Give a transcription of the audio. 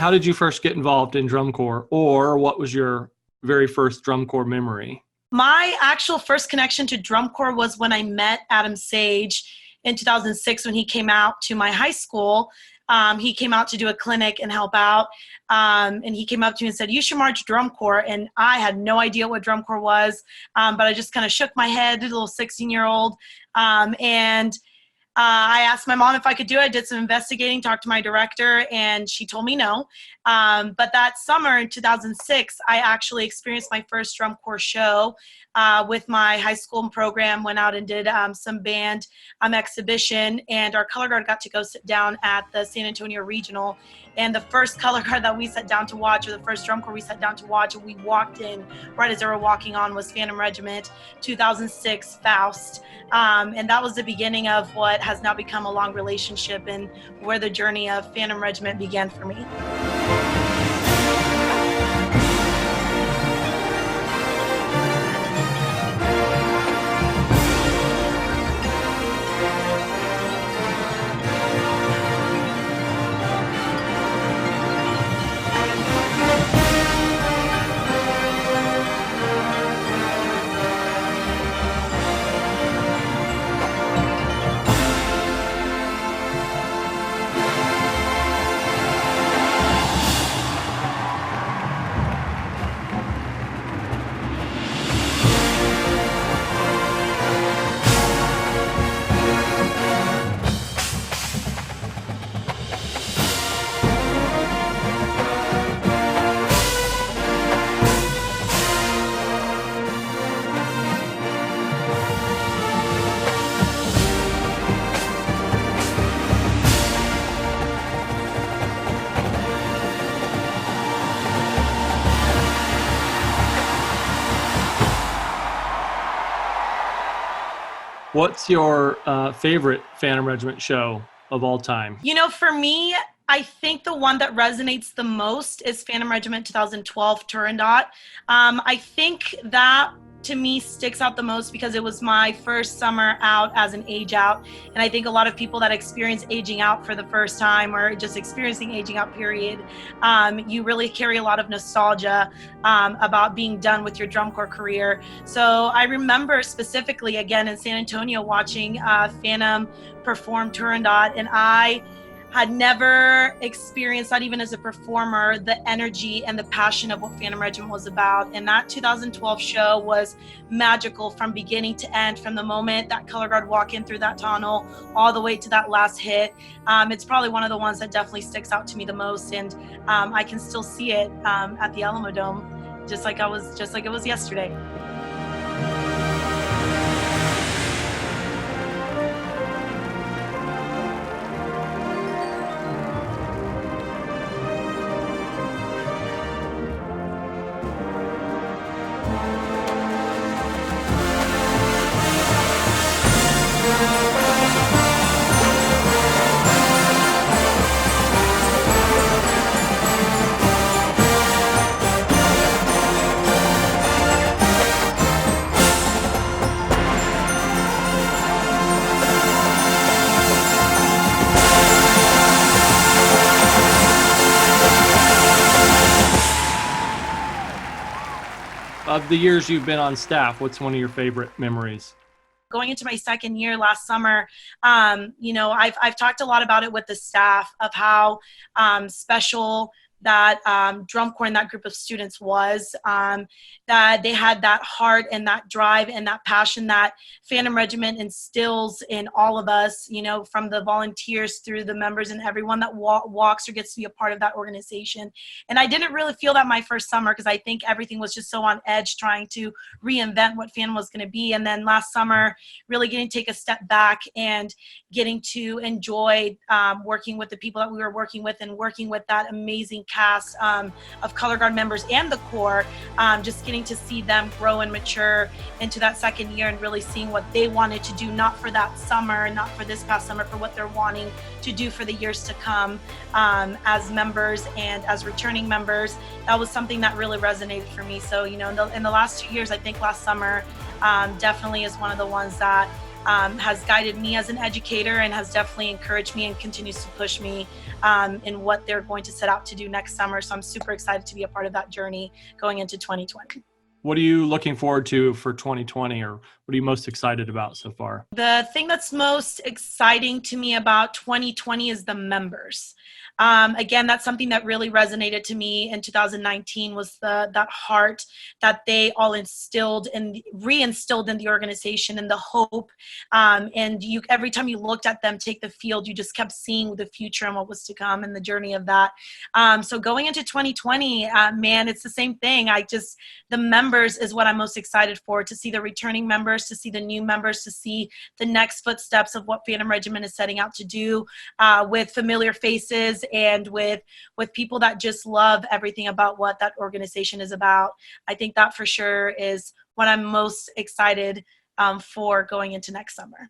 how did you first get involved in drum corps, or what was your very first drum corps memory? My actual first connection to drum corps was when I met Adam Sage in 2006 when he came out to my high school. He came out to do a clinic and help out. And he came up to me and said, "You should march drum corps." And I had no idea what drum corps was, but I just kind of shook my head, a little 16-year-old. I asked my mom if I could do it. I did some investigating, talked to my director, and she told me no. But that summer in 2006, I actually experienced my first drum corps show with my high school program, went out and did some band exhibition, and our color guard got to go sit down at the San Antonio Regional. And the first color guard that we sat down to watch, or the first drum corps we sat down to watch, and we walked in right as they were walking on, was Phantom Regiment 2006 Faust. And that was the beginning of what has now become a long relationship and where the journey of Phantom Regiment began for me. What's your favorite Phantom Regiment show of all time? You know, for me, I think the one that resonates the most is Phantom Regiment 2012 Turandot. I think that to me sticks out the most because it was my first summer out as an age out. And I think a lot of people that experience aging out for the first time or just experiencing aging out period, you really carry a lot of nostalgia about being done with your drum corps career. So I remember specifically again in San Antonio watching Phantom perform Turandot, and I had never experienced, not even as a performer, the energy and the passion of what Phantom Regiment was about. And that 2012 show was magical from beginning to end, from the moment that color guard walked in through that tunnel all the way to that last hit. It's probably one of the ones that definitely sticks out to me the most. And I can still see it at the Alamo Dome, just like it was yesterday. Of the years you've been on staff, what's one of your favorite memories? Going into my second year last summer, I've talked a lot about it with the staff of how special that drum corps and that group of students was, that they had that heart and that drive and that passion that Phantom Regiment instills in all of us, you know, from the volunteers through the members and everyone that walks or gets to be a part of that organization. And I didn't really feel that my first summer because I think everything was just so on edge trying to reinvent what Phantom was going to be. And then last summer, really getting to take a step back and getting to enjoy working with the people that we were working with and working with that amazing cast of color guard members and the corps, just getting to see them grow and mature into that second year and really seeing what they wanted to do, not for that summer, not for this past summer, for what they're wanting to do for the years to come as members and as returning members. That was something that really resonated for me. So, you know, in the last 2 years, I think last summer definitely is one of the ones that has guided me as an educator and has definitely encouraged me and continues to push me in what they're going to set out to do next summer. So I'm super excited to be a part of that journey going into 2020. What are you looking forward to for 2020, or what are you most excited about so far? The thing that's most exciting to me about 2020 is the members. Again, that's something that really resonated to me in 2019 was that heart that they all reinstilled in the organization, and the hope. And every time you looked at them take the field, you just kept seeing the future and what was to come and the journey of that. So going into 2020, man, it's the same thing. The members is what I'm most excited for, to see the returning members, to see the new members, to see the next footsteps of what Phantom Regiment is setting out to do with familiar faces and with people that just love everything about what that organization is about. I think that for sure is what I'm most excited for going into next summer.